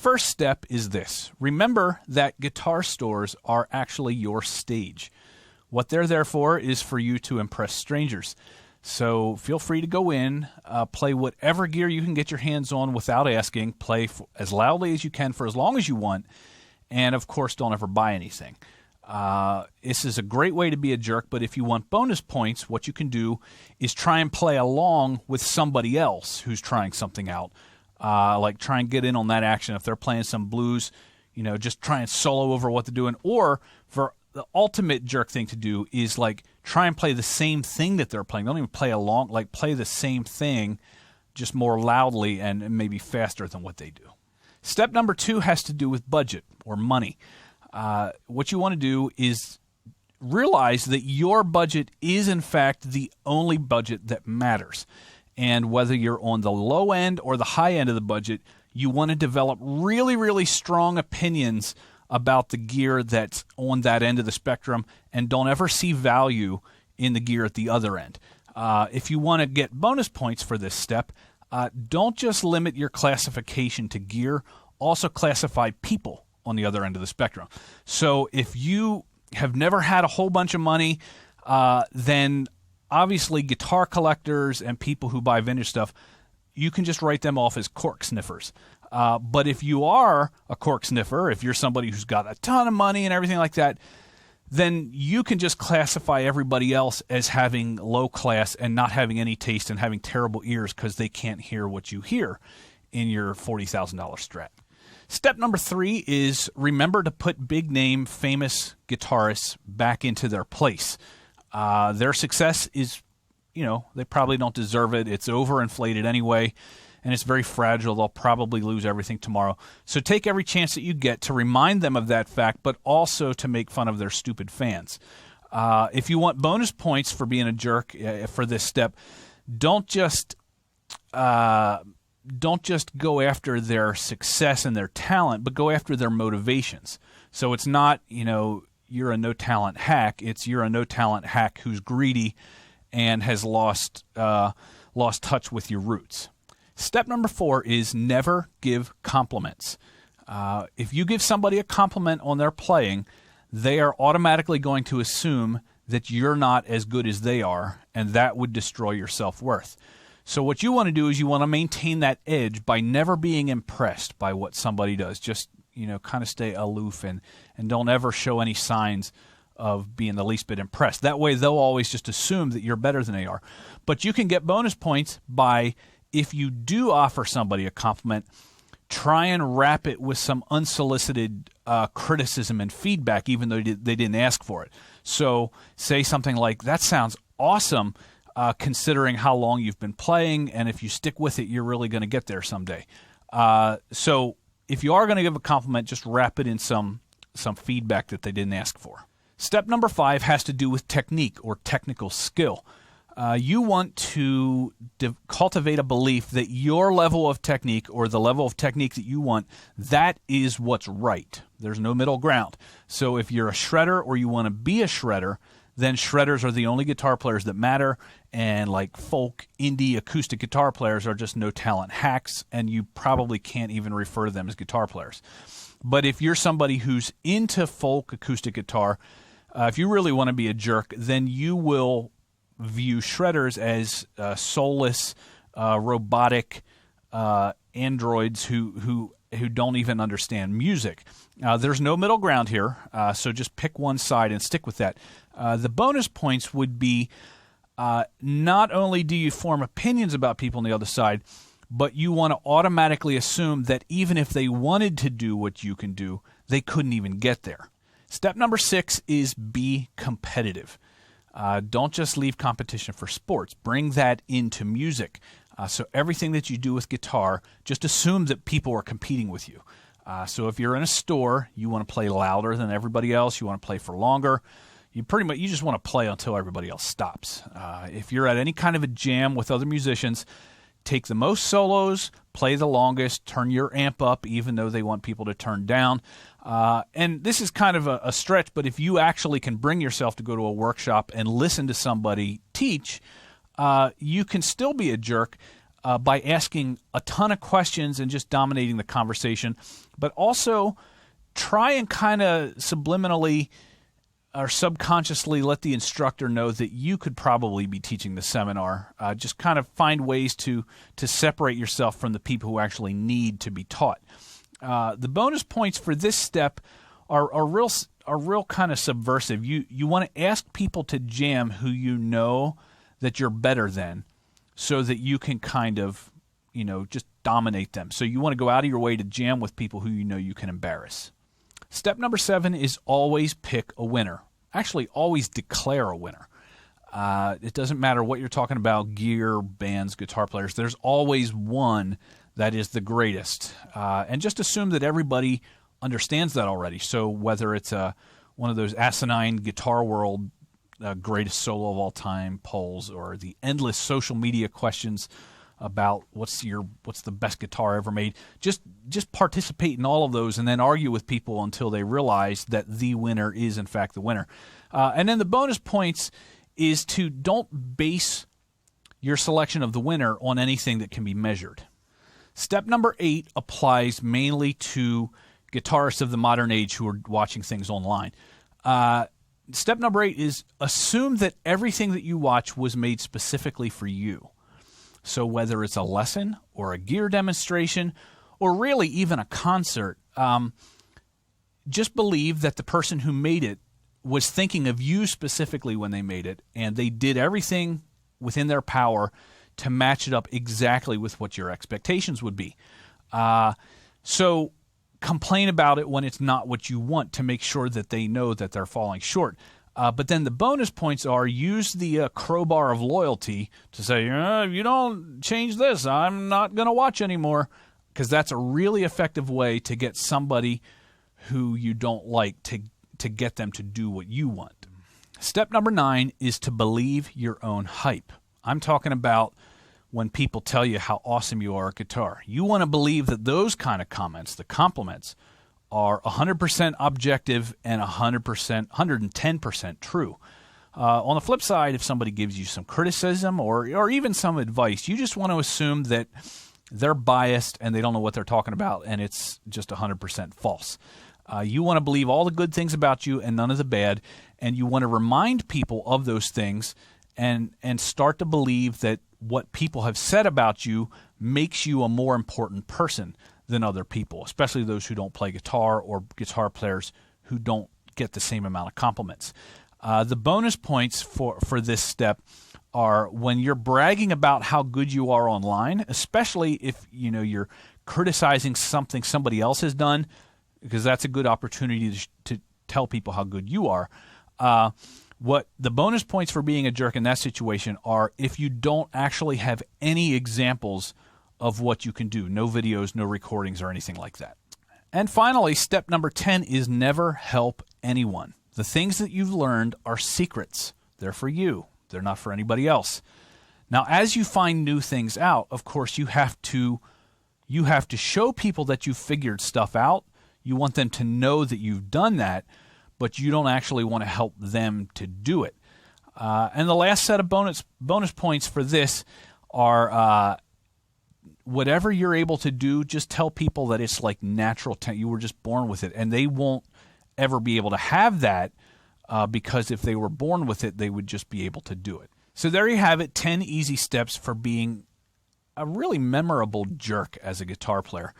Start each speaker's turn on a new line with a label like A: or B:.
A: First step is this. Remember that guitar stores are actually your stage. What they're there for is for you to impress strangers. So feel free to go in, play whatever gear you can get your hands on without asking, play as loudly as you can for as long as you want, and of course don't ever buy anything. This is a great way to be a jerk, but if you want bonus points, what you can do is try and play along with somebody else who's trying something out. Like try and get in on that action. If they're playing some blues, just try and solo over what they're doing. Or for the ultimate jerk thing to do is like try and play the same thing that they're playing. Don't even play along, like play the same thing, just more loudly and maybe faster than what they do. Step number 2 has to do with budget or money. What you want to do is realize that your budget is in fact the only budget that matters. And whether you're on the low end or the high end of the budget, you want to develop really, really strong opinions about the gear that's on that end of the spectrum, and don't ever see value in the gear at the other end. If you want to get bonus points for this step, don't just limit your classification to gear, also classify people on the other end of the spectrum. So if you have never had a whole bunch of money, then obviously guitar collectors and people who buy vintage stuff, you can just write them off as cork sniffers. But if you are a cork sniffer, if you're somebody who's got a ton of money and everything like that, then you can just classify everybody else as having low class and not having any taste and having terrible ears because they can't hear what you hear in your $40,000 Strat. Step number 3 is remember to put big name, famous guitarists back into their place. Their success is, they probably don't deserve it. It's overinflated anyway, and it's very fragile. They'll probably lose everything tomorrow. So take every chance that you get to remind them of that fact, but also to make fun of their stupid fans. If you want bonus points for being a jerk for this step, don't just go after their success and their talent, but go after their motivations. So it's not, you're a no-talent hack. It's you're a no-talent hack who's greedy and has lost touch with your roots. Step number 4 is never give compliments. If you give somebody a compliment on their playing, they are automatically going to assume that you're not as good as they are, and that would destroy your self-worth. So what you want to do is you want to maintain that edge by never being impressed by what somebody does. Just kind of stay aloof and don't ever show any signs of being the least bit impressed. That way they'll always just assume that you're better than they are. But you can get bonus points by, if you do offer somebody a compliment, try and wrap it with some unsolicited criticism and feedback, even though they didn't ask for it. So say something like, that sounds awesome, considering how long you've been playing, and if you stick with it, you're really going to get there someday. So if you are going to give a compliment, just wrap it in some feedback that they didn't ask for. Step number 5 has to do with technique or technical skill. You want to cultivate a belief that your level of technique or the level of technique that you want, that is what's right. There's no middle ground. So if you're a shredder or you want to be a shredder, then shredders are the only guitar players that matter, and like folk, indie, acoustic guitar players are just no-talent hacks, and you probably can't even refer to them as guitar players. But if you're somebody who's into folk acoustic guitar, if you really want to be a jerk, then you will view shredders as soulless, robotic androids who don't even understand music. There's no middle ground here, so just pick one side and stick with that. The bonus points would be not only do you form opinions about people on the other side, but you want to automatically assume that even if they wanted to do what you can do, they couldn't even get there. Step number 6 is be competitive. Don't just leave competition for sports. Bring that into music. So everything that you do with guitar, just assume that people are competing with you. So if you're in a store, you want to play louder than everybody else. You want to play for longer. You just want to play until everybody else stops. If you're at any kind of a jam with other musicians, take the most solos, play the longest, turn your amp up even though they want people to turn down. And this is kind of a stretch, but if you actually can bring yourself to go to a workshop and listen to somebody teach, you can still be a jerk, by asking a ton of questions and just dominating the conversation, but also try and kind of subliminally or subconsciously let the instructor know that you could probably be teaching the seminar. Just kind of find ways to separate yourself from the people who actually need to be taught. The bonus points for this step are real kind of subversive. You want to ask people to jam who you know that you're better than, so that you can kind of, just dominate them. So you want to go out of your way to jam with people who you know you can embarrass. Step number 7 is always pick a winner. Actually, always declare a winner. It doesn't matter what you're talking about, gear, bands, guitar players. There's always one that is the greatest. And just assume that everybody understands that already. So whether it's one of those asinine Guitar World greatest solo of all time polls, or the endless social media questions about what's the best guitar ever made, just participate in all of those and then argue with people until they realize that the winner is in fact the winner. And then the bonus points is to don't base your selection of the winner on anything that can be measured. Step number 8 applies mainly to guitarists of the modern age who are watching things online. Step number 8 is assume that everything that you watch was made specifically for you. So whether it's a lesson or a gear demonstration or really even a concert, just believe that the person who made it was thinking of you specifically when they made it, and they did everything within their power to match it up exactly with what your expectations would be. So complain about it when it's not what you want to make sure that they know that they're falling short. But then the bonus points are use the crowbar of loyalty to say, if you don't change this, I'm not going to watch anymore, because that's a really effective way to get somebody who you don't like to get them to do what you want. Step number 9 is to believe your own hype. I'm talking about when people tell you how awesome you are at guitar. You want to believe that those kind of comments, the compliments, are 100% objective and 110% true. On the flip side, if somebody gives you some criticism or even some advice, you just want to assume that they're biased and they don't know what they're talking about, and it's just 100% false. You want to believe all the good things about you and none of the bad, and you want to remind people of those things and start to believe that what people have said about you makes you a more important person than other people, especially those who don't play guitar or guitar players who don't get the same amount of compliments. The bonus points for this step are when you're bragging about how good you are online, especially if you're criticizing something somebody else has done, because that's a good opportunity to tell people how good you are. What the bonus points for being a jerk in that situation are if you don't actually have any examples of what you can do. No videos, no recordings, or anything like that. And finally, step number 10 is never help anyone. The things that you've learned are secrets. They're for you. They're not for anybody else. Now, as you find new things out, of course, you have to show people that you've figured stuff out. You want them to know that you've done that, but you don't actually want to help them to do it. And the last set of bonus points for this are whatever you're able to do, just tell people that it's like natural talent. You were just born with it, and they won't ever be able to have that because if they were born with it, they would just be able to do it. So there you have it, 10 easy steps for being a really memorable jerk as a guitar player.